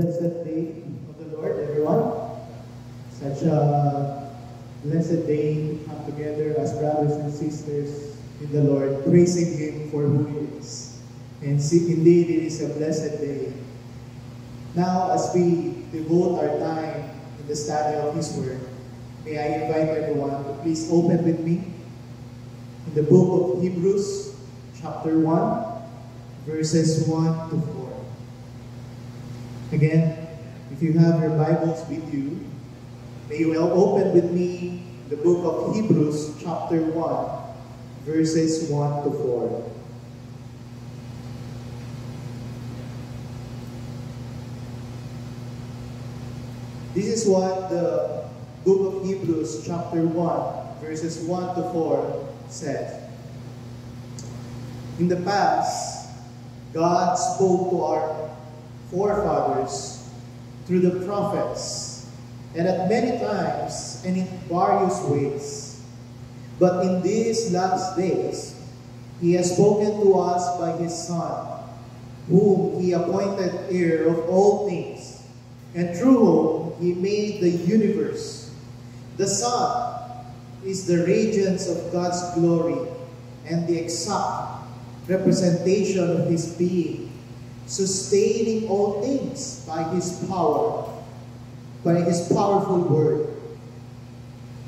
Blessed day of the Lord, everyone. Such a blessed day to come together as brothers and sisters in the Lord, praising Him for who He is. And see, indeed, it is a blessed day. Now, as we devote our time in the study of His Word, may I invite everyone to please open with me in the book of Hebrews, chapter 1, verses 1 to 4. Again, if you have your Bibles with you, may you open with me the book of Hebrews, chapter 1, verses 1 to 4. This is what the book of Hebrews, chapter 1, verses 1 to 4 says. In the past, God spoke to our forefathers through the prophets, and at many times and in various ways. But in these last days, He has spoken to us by His Son, whom He appointed heir of all things, and through whom He made the universe. The Son is the radiance of God's glory and the exact representation of His being, sustaining all things by His power, by His powerful word.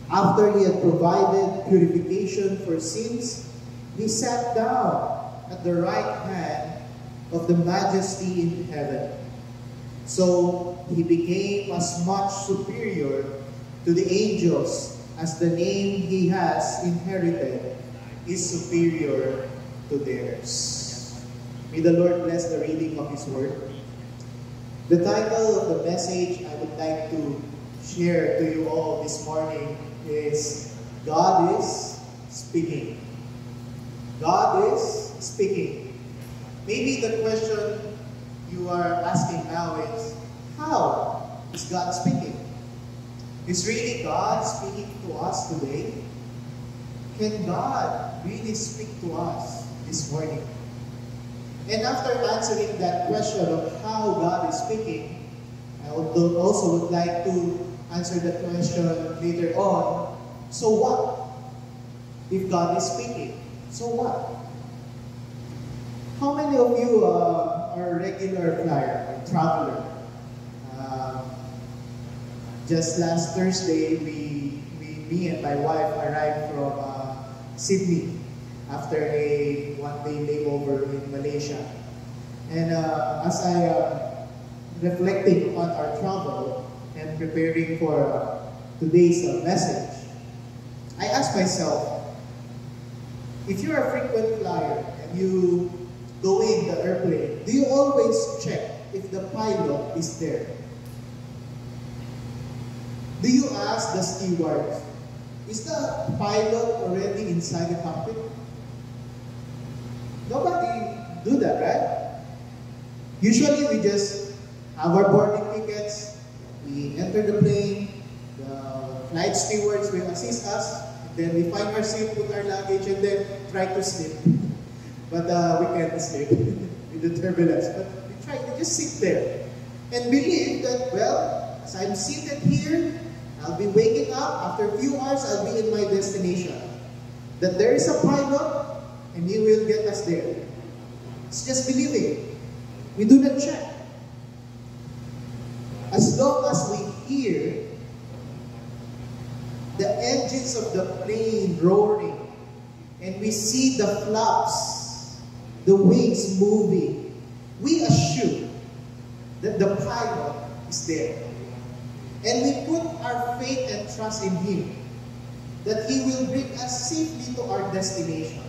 After He had provided purification for sins, He sat down at the right hand of the Majesty in heaven. So He became as much superior to the angels as the name He has inherited is superior to theirs. May the Lord bless the reading of His Word. The title of the message I would like to share to you all this morning is God is Speaking. God is Speaking. Maybe the question you are asking now is, how is God speaking? Is really God speaking to us today? Can God really speak to us this morning? And after answering that question of how God is speaking, I also would like to answer the question later on, so what? If God is speaking, so what? How many of you are a regular flyer, a traveler? Just last Thursday, me and my wife arrived from Sydney after a one-day layover in Malaysia. And as I am reflecting on our travel and preparing for today's message, I asked myself, if you're a frequent flyer and you go in the airplane, do you always check if the pilot is there? Do you ask the steward, is the pilot already inside the cockpit? Nobody do that, right? Usually we just have our boarding tickets, we enter the plane, the flight stewards will assist us, then we find our seat, put our luggage, and then try to sleep. But we can't sleep with the turbulence. But we just sit there and believe that, well, as I'm seated here, I'll be waking up, after a few hours, I'll be in my destination. That there is a pilot, and He will get us there. It's just believing. We do not check. As long as we hear the engines of the plane roaring, and we see the flaps, the wings moving, we assume that the pilot is there. And we put our faith and trust in Him, that He will bring us safely to our destination.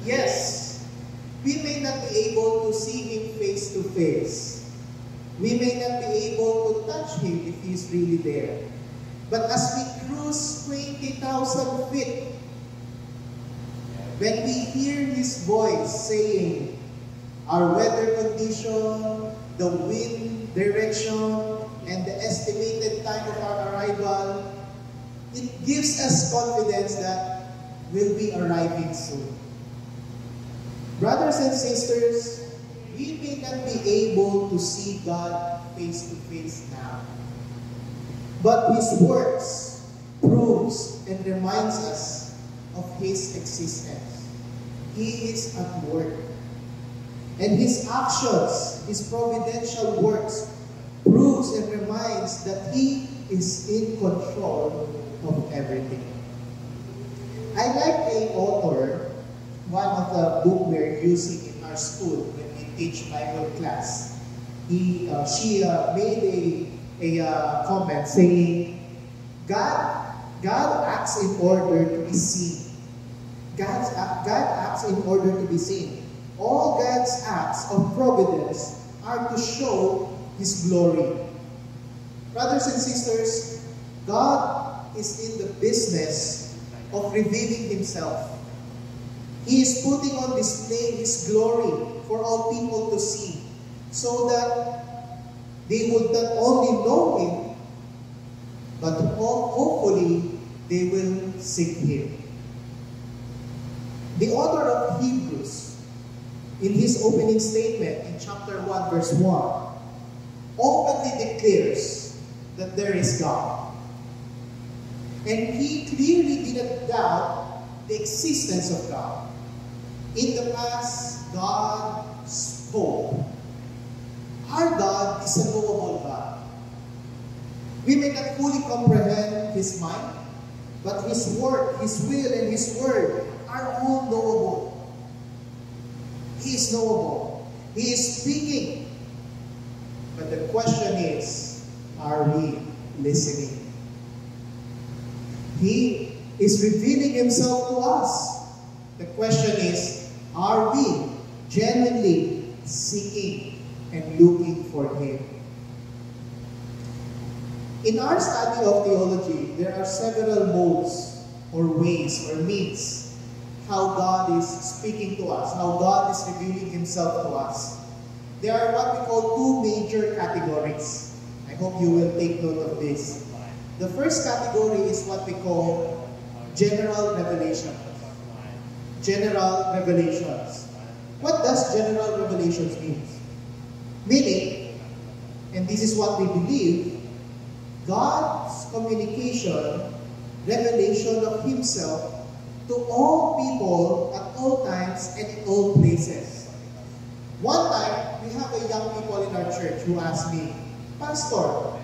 Yes, we may not be able to see Him face to face. We may not be able to touch Him if He's really there. But as we cruise 20,000 feet, when we hear His voice saying our weather condition, the wind direction, and the estimated time of our arrival, it gives us confidence that we'll be arriving soon. Brothers and sisters, we may not be able to see God face to face now, but His works proves and reminds us of His existence. He is at work. And His actions, His providential works, proves and reminds that He is in control of everything. I like a author, one of the book we're using in our school when we teach Bible class. She made a comment saying, God acts in order to be seen. God acts in order to be seen. All God's acts of providence are to show His glory. Brothers and sisters, God is in the business of revealing Himself. He is putting on display His glory for all people to see, so that they would not only know Him, but hopefully they will seek Him. The author of Hebrews, in his opening statement in chapter 1, verse 1, openly declares that there is God. And he clearly didn't doubt the existence of God. In the past, God spoke. Our God is a knowable God. We may not fully comprehend His mind, but His work, His will, and His word are all knowable. He is knowable. He is speaking. But the question is, are we listening? He is revealing Himself to us. The question is, are we genuinely seeking and looking for Him? In our study of theology, there are several modes or ways or means how God is speaking to us, how God is revealing Himself to us. There are what we call two major categories. I hope you will take note of this. The first category is what we call general revelation. General revelations. What does general revelations mean? Meaning, and this is what we believe, God's communication, revelation of Himself to all people at all times and in all places. One time, we have a young people in our church who asked me, Pastor,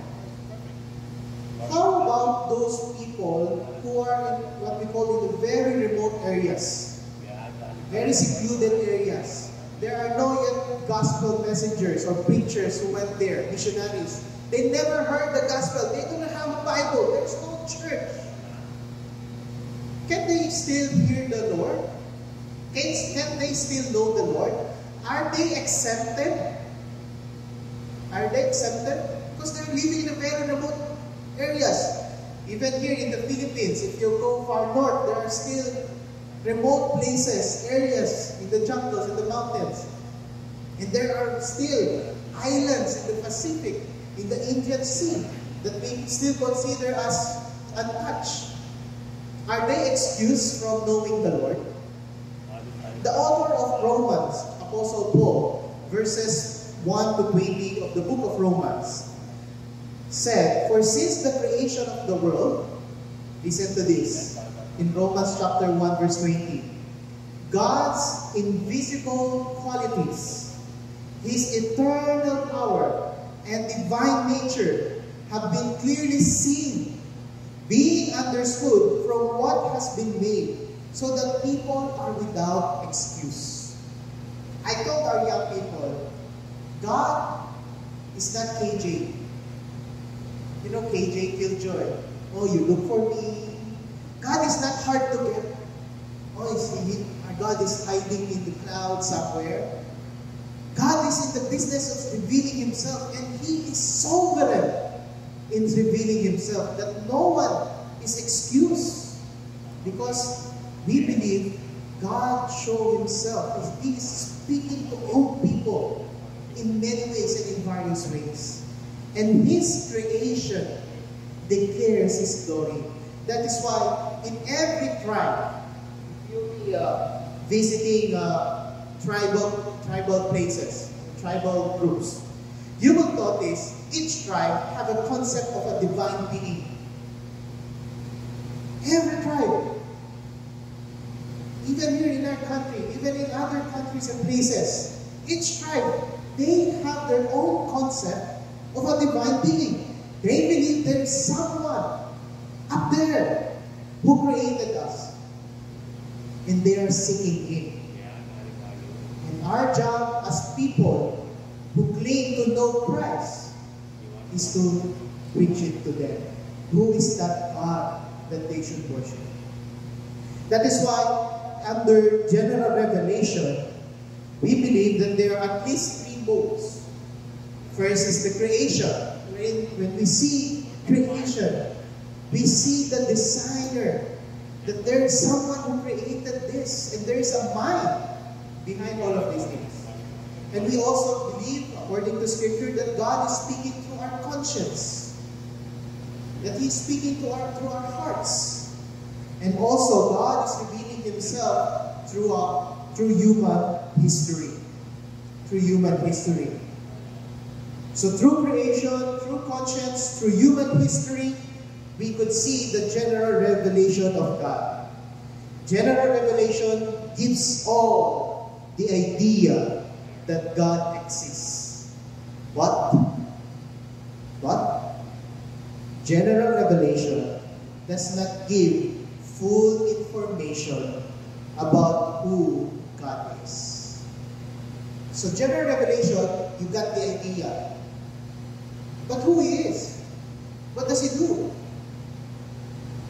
how about those people who are in what we call in the very remote areas, very secluded areas? There are no yet gospel messengers or preachers who went there, missionaries. They never heard the gospel. They don't have a Bible. There's no church. Can they still hear the Lord? Can they still know the Lord? Are they accepted? Are they accepted? Because they're living in a very remote areas. Even here in the Philippines, if you go far north, there are still remote places, areas in the jungles, in the mountains. And there are still islands in the Pacific, in the Indian Sea, that we still consider as untouched. Are they excused from knowing the Lord? The author of Romans, Apostle Paul, verses 1 to 20 of the book of Romans, said, For since the creation of the world, listen to this, in Romans chapter 1 verse 20, God's invisible qualities, His eternal power and divine nature have been clearly seen, being understood from what has been made, so that people are without excuse. I told our young people, God is not KJ. You know KJ Killjoy. Oh, you look for me. God is not hard to get. Oh, God is hiding in the clouds somewhere. God is in the business of revealing Himself, and He is sovereign in revealing Himself, that no one is excused, because we believe God showed Himself. He is speaking to all people in many ways and in various ways. And His creation declares His glory. That is why in every tribe, if you'll be visiting tribal places, tribal groups, you will notice each tribe have a concept of a divine being. Every tribe, even here in our country, even in other countries and places, each tribe, they have their own concept of a divine being. They believe there is someone up there who created us. And they are seeking Him. And our job as people who claim to know Christ is to preach it to them. Who is that God that they should worship? That is why under general revelation, we believe that there are at least three modes. First is the creation. When we see creation, we see the designer, that there is someone who created this, and there is a mind behind all of these things. And we also believe, according to Scripture, that God is speaking through our conscience, that He is speaking through our hearts. And also, God is revealing Himself through human history. Through human history. So through creation, through conscience, through human history, we could see the general revelation of God. General revelation gives all the idea that God exists. What? General revelation does not give full information about who God is. So general revelation, you got the idea. But who He is? What does He do?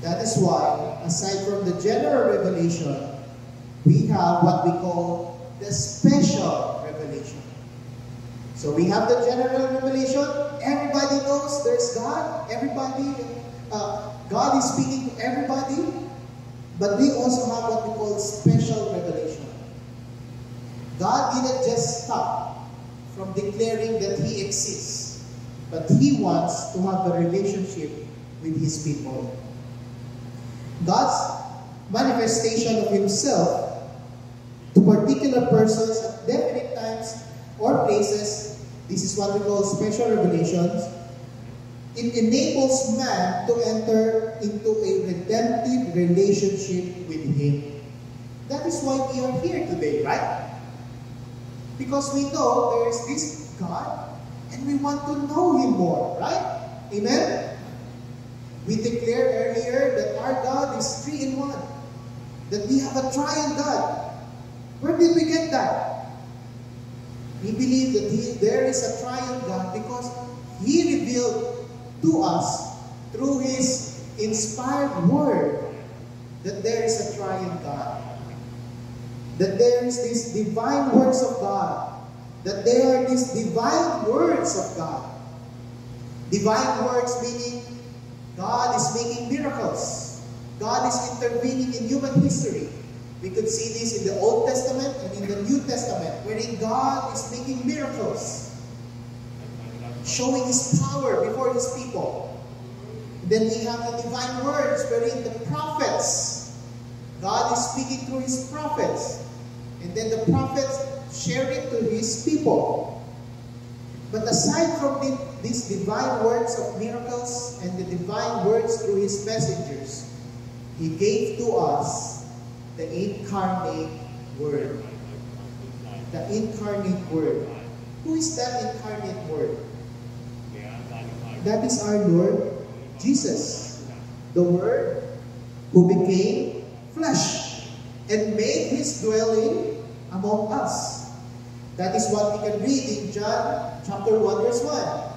That is why, aside from the general revelation, we have what we call the special revelation. So we have the general revelation. Everybody knows there's God. God is speaking to everybody. But we also have what we call special revelation. God didn't just stop from declaring that He exists, but He wants to have a relationship with His people. God's manifestation of Himself to particular persons at definite times or places, this is what we call special revelations. It enables man to enter into a redemptive relationship with Him. That is why we are here today, right? Because we know there is this God and we want to know Him more, right? Amen? We declared earlier that our God is 3 in 1. That we have a triune God. Where did we get that? We believe that there is a triune God because He revealed to us through His inspired Word that there is a triune God. That there is these divine works of God. That there are these divine words of God. Divine works meaning God is making miracles. God is intervening in human history. We could see this in the Old Testament and in the New Testament, wherein God is making miracles, showing His power before His people. Then we have the divine words, wherein the prophets, God is speaking through His prophets. And then the prophets share it to His people. But aside from these divine words of miracles and the divine words through His messengers, He gave to us the incarnate Word. The incarnate Word. Who is that incarnate Word? That is our Lord Jesus, the Word who became flesh and made His dwelling among us. That is what we can read in John chapter 1 verse 1.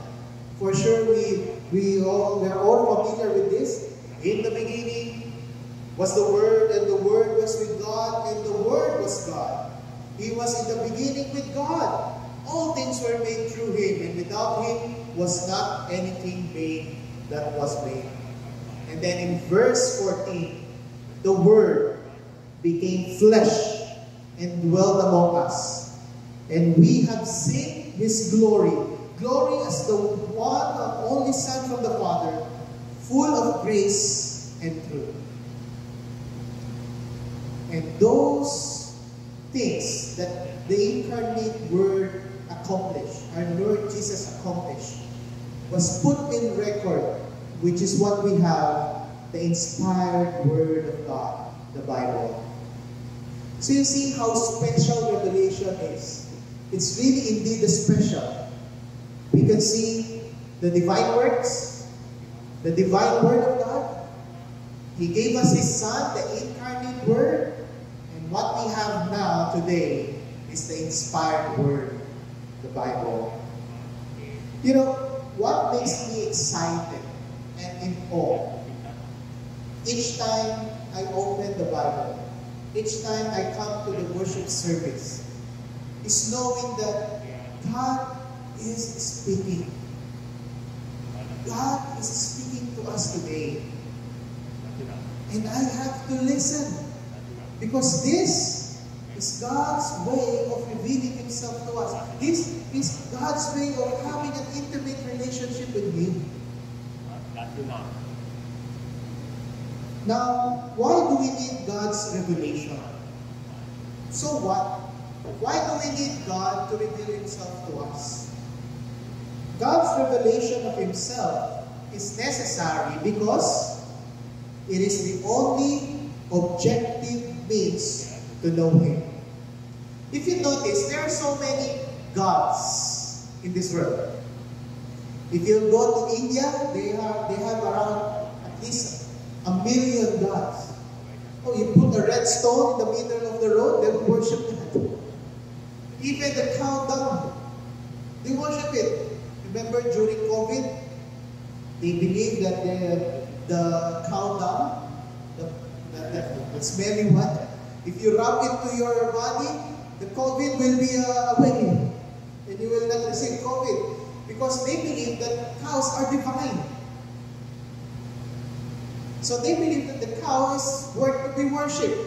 For sure we are all familiar with this. In the beginning was the Word, and the Word was with God, and the Word was God. He was in the beginning with God. All things were made through Him, and without Him was not anything made that was made. And then in verse 14, the Word became flesh and dwelt among us. And we have seen His glory. Glory as the one and only Son from the Father, full of grace and truth. And those things that the incarnate Word accomplished, our Lord Jesus accomplished, was put in record, which is what we have, the inspired Word of God, the Bible. So you see how special revelation is. It's really indeed special. We can see the divine works, the divine Word of God. He gave us His Son, the incarnate Word. And what we have now today is the inspired Word, the Bible. You know, what makes me excited and in awe? Each time I open the Bible, each time I come to the worship service, is knowing that God is speaking. God is speaking to us today. And I have to listen. Because this is God's way of revealing Himself to us. This is God's way of having an intimate relationship with me. Now, why do we need God's revelation? So what? Why do we need God to reveal Himself to us? God's revelation of Himself is necessary because it is the only objective means to know Him. If you notice, there are so many gods in this world. If you go to India, they have around at least 1 million gods. Oh, you put a red stone in the middle of the road, they worship that. Even the countdown, they worship it. Remember during COVID, they believe that the countdown, the smelly one, if you rub it to your body, the COVID will be away. And you will not receive COVID. Because they believe that cows are divine. So they believe that the cow is worth to be worshipped.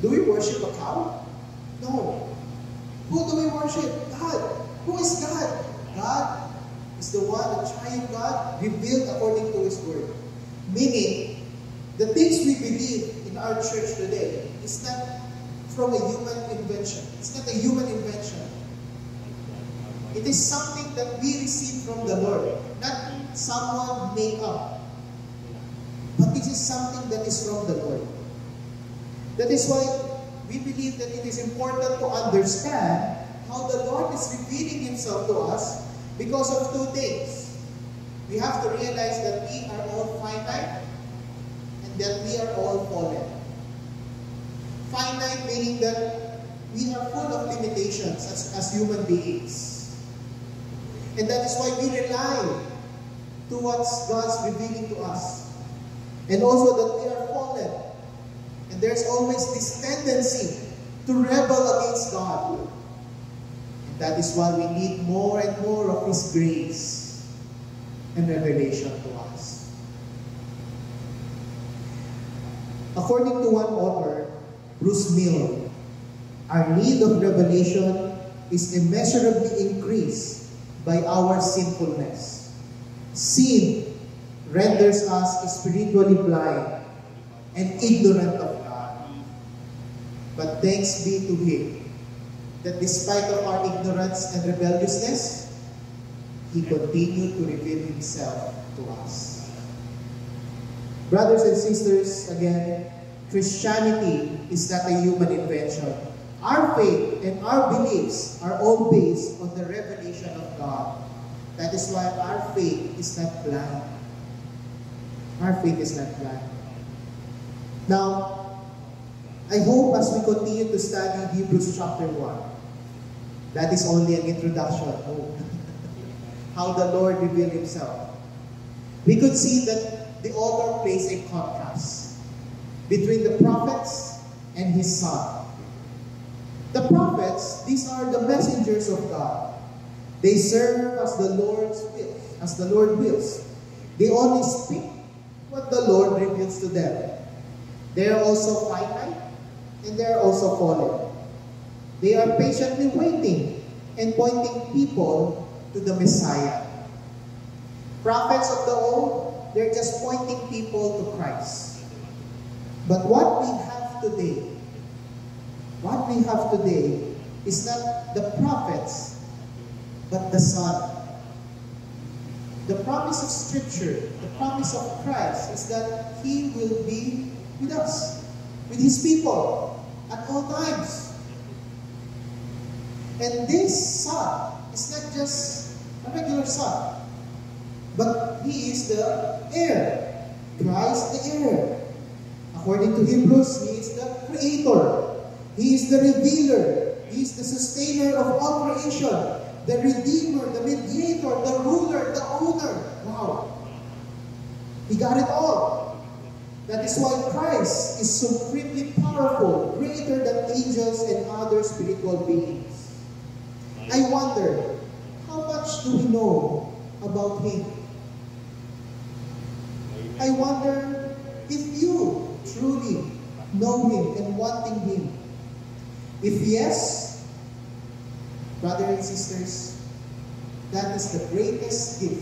Do we worship a cow? No. Who do we worship? God. Who is God? God is the one, the triune God, revealed according to His Word. Meaning, the things we believe in our church today is not from a human invention. It's not a human invention. It is something that we receive from the Lord, not someone made up. But this is something that is from the Lord. That is why we believe that it is important to understand how the Lord is revealing Himself to us because of two things. We have to realize that we are all finite and that we are all fallen. Finite meaning that we are full of limitations as human beings. And that is why we rely to what God's revealing to us. And also that we are fallen. And there's always this tendency to rebel against God. And that is why we need more and more of His grace and revelation to us. According to one author, Bruce Milne, our need of revelation is immeasurably increased by our sinfulness. Sin renders us spiritually blind and ignorant of God. But thanks be to Him that despite of our ignorance and rebelliousness, He continued to reveal Himself to us. Brothers and sisters, again, Christianity is not a human invention. Our faith and our beliefs are all based on the revelation of God. That is why our faith is not blind. Our faith is not blind. Now, I hope as we continue to study Hebrews chapter 1, that is only an introduction. How the Lord revealed Himself. We could see that the author plays a contrast between the prophets and His Son. The prophets, these are the messengers of God. They serve as the Lord's will, as the Lord wills. They only speak what the Lord reveals to them. They are also finite and they are also fallen. They are patiently waiting and pointing people to the Messiah. Prophets of the old, they're just pointing people to Christ. But what we have today is not the prophets, but the Son. The promise of Scripture, the promise of Christ is that He will be with us, with His people, at all times. And this Son is not just a regular Son, but He is the heir. Christ the heir. According to Hebrews, He is the Creator. He is the Revealer. He is the Sustainer of all creation. The Redeemer, the Mediator, the Ruler, the Owner. Wow. He got it all. That is why Christ is supremely powerful, greater than angels and other spiritual beings. I wonder, how much do we know about Him? I wonder if you truly know Him and wanting Him. If yes, brothers and sisters, that is the greatest gift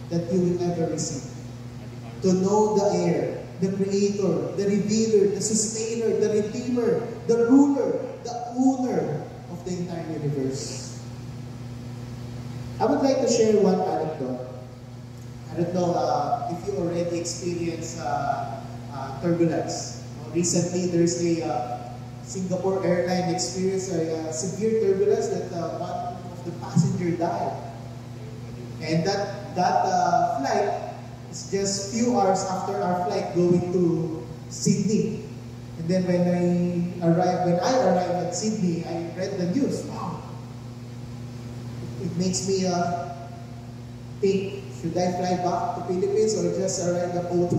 that you will ever receive. To know the heir, the Creator, the Revealer, the Sustainer, the Redeemer, the Ruler, the Owner of the entire universe. I would like to share one anecdote. I don't know if you already experienced turbulence. Recently, there's a Singapore airline experienced a severe turbulence that one of the passengers died. And that flight is just few hours after our flight going to Sydney. And then when I arrived at Sydney, I read the news. Wow! It makes me think, should I fly back to Philippines or just ride the boat?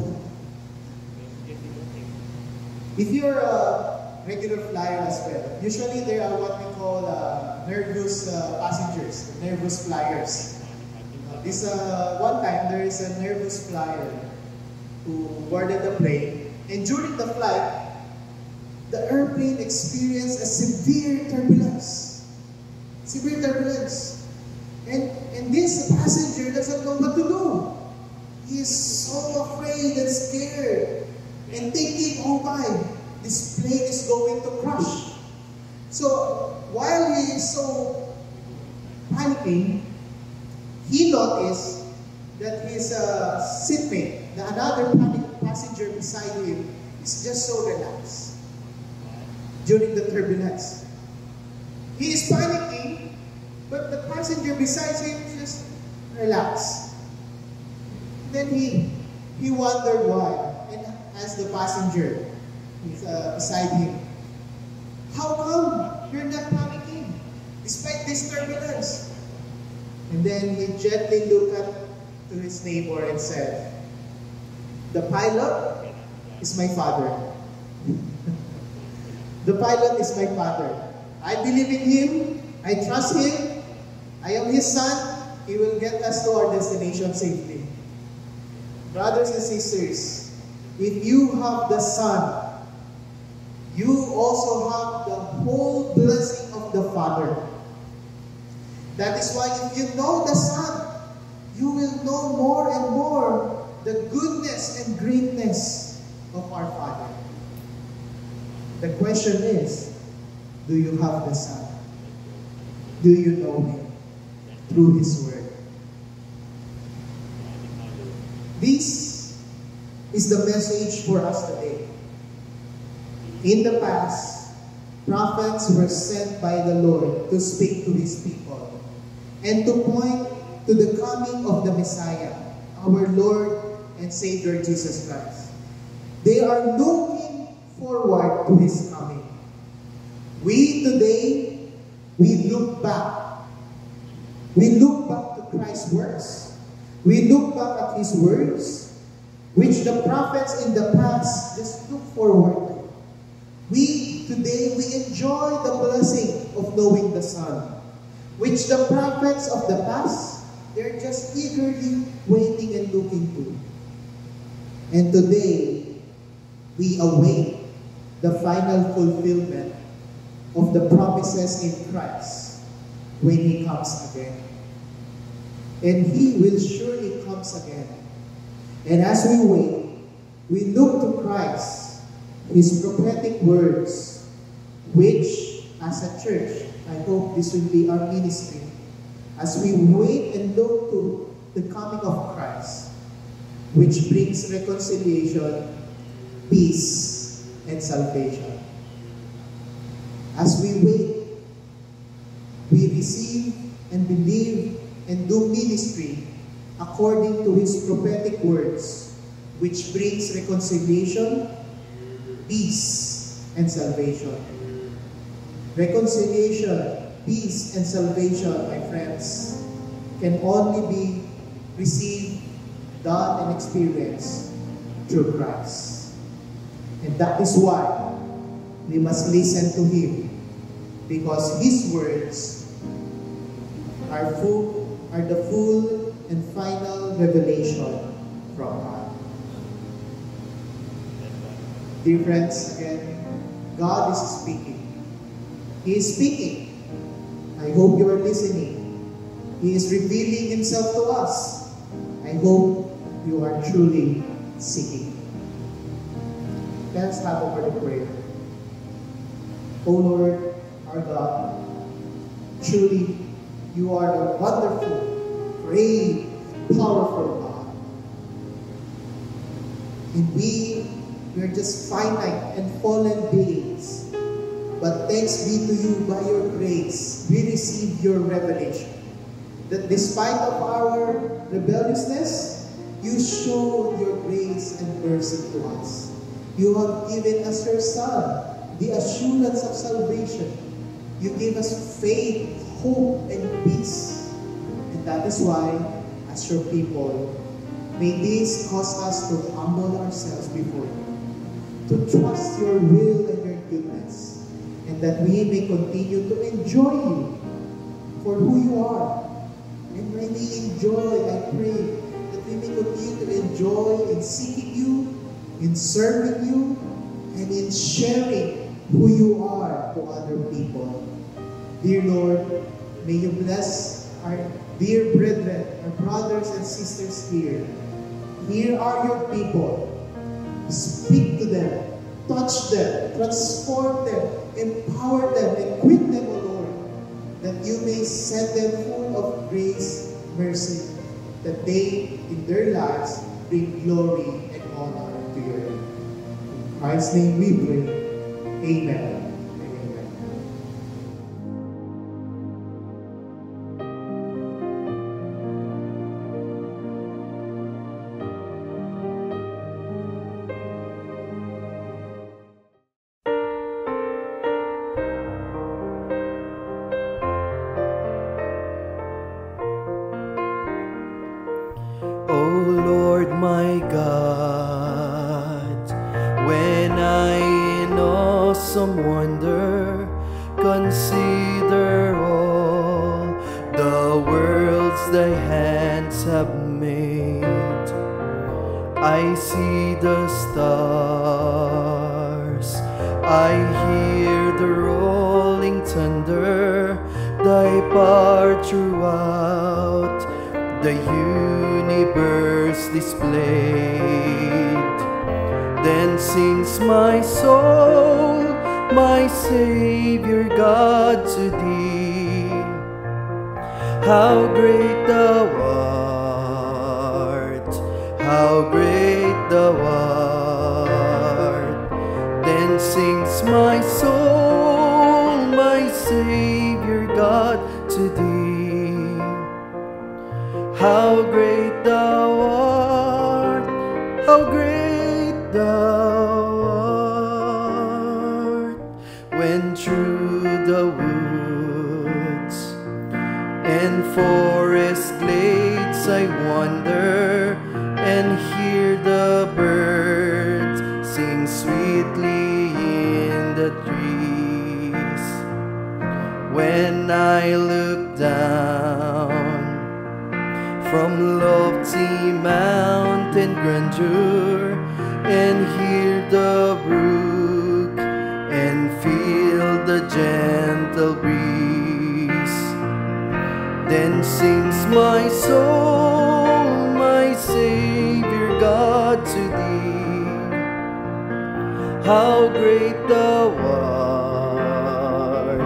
If you're a regular flyer as well, usually there are what we call nervous passengers, nervous flyers. One time there is a nervous flyer who boarded the plane, and during the flight, the airplane experienced a severe turbulence. Severe turbulence. And this passenger doesn't know what to do. He is so afraid and scared and thinking, oh my, this plane is going to crash. So while he is so panicking, he noticed that his seatmate, another passenger beside him, is just so relaxed during the turbulence. He is panicking, but the passenger beside him just relaxed. Then he wondered why, and asked the passenger beside him, how come you're not panicking despite this turbulence? And then he gently looked up to his neighbor and said, the pilot is my father. The pilot is my father. I believe in him. I trust him. I am his son. He will get us to our destination safely. Brothers and sisters, if you have the Son, you also have the whole blessing of the Father. That is why if you know the Son, you will know more and more the goodness and greatness of our Father. The question is, do you have the Son? Do you know Him through His Word? This is the message for us today. In the past, prophets were sent by the Lord to speak to His people and to point to the coming of the Messiah, our Lord and Savior Jesus Christ. They are looking forward to His coming. We today, we look back. We look back to Christ's works. We look back at His words, which the prophets in the past just look forward to. We today, we enjoy the blessing of knowing the Son, which the prophets of the past, they're just eagerly waiting and looking to. And today, we await the final fulfillment of the promises in Christ when He comes again. And He will surely comes again. And as we wait, we look to Christ, His prophetic words, which as a church, I hope this will be our ministry as we wait and look to the coming of Christ, which brings reconciliation, peace, and salvation. As we wait, we receive and believe and do ministry according to His prophetic words, which brings reconciliation, peace, and salvation. Reconciliation, peace, and salvation, my friends, can only be received, done, and experienced through Christ. And that is why we must listen to Him, because His words are the full and final revelation from God. Dear friends, again, God is speaking. He is speaking. I hope you are listening. He is revealing Himself to us. I hope you are truly seeking. Let us have a word of prayer. O Lord, our God, truly you are the wonderful, great, powerful God. And we are just finite and fallen beings. But thanks be to you, by your grace, we receive your revelation. That despite of our rebelliousness, you showed your grace and mercy to us. You have given us your Son, the assurance of salvation. You gave us faith, hope, and peace. And that is why, as your people, may this cause us to humble ourselves before you, to trust your will and your goodness, and that we may continue to enjoy you for who you are. And when we enjoy, I pray that we may continue to enjoy in seeking you, in serving you, and in sharing who you are to other people. Dear Lord, may you bless our dear brethren, our brothers and sisters here. Here are your people. Speak to them, touch them, transform them, empower them, equip them, O Lord, that you may set them full of grace, mercy, that they, in their lives, bring glory and honor to your name. In Christ's name we pray. Amen. Some wonder, consider all the worlds thy hands have made. I see the stars, I hear the rolling thunder, thy power throughout the universe displayed. Then sings my soul, my Savior God, to thee. How great thou art, how great thou art. Then sings my soul, my Savior God, to thee. How great thou art, how great thou art. When through the woods and forest glades I wander and hear the birds sing sweetly in the trees. When I look down from lofty mountain grandeur and hear the brook and feel the gentle breeze, then sings my soul, my Savior God, to thee. How great thou art,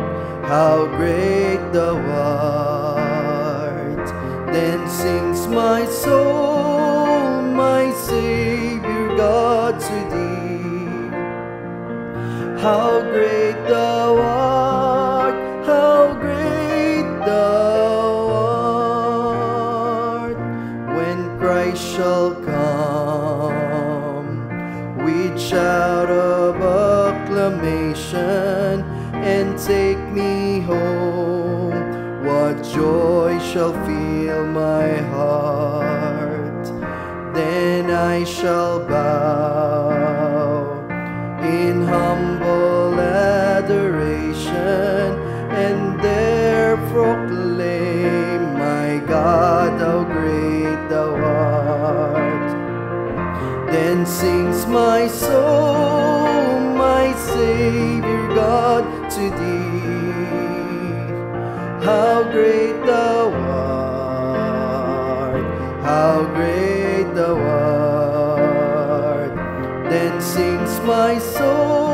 how great thou art. Then sings my soul, my Savior God, to thee. How great thou art, how great thou art. When Christ shall come with shout of acclamation and take me home, what joy shall fill my heart. Then I shall bow in humble adoration and there proclaim, my God, how great thou art. Then sings my soul, my Savior God, to thee. How great thou art, how great thou art. Then sings my soul,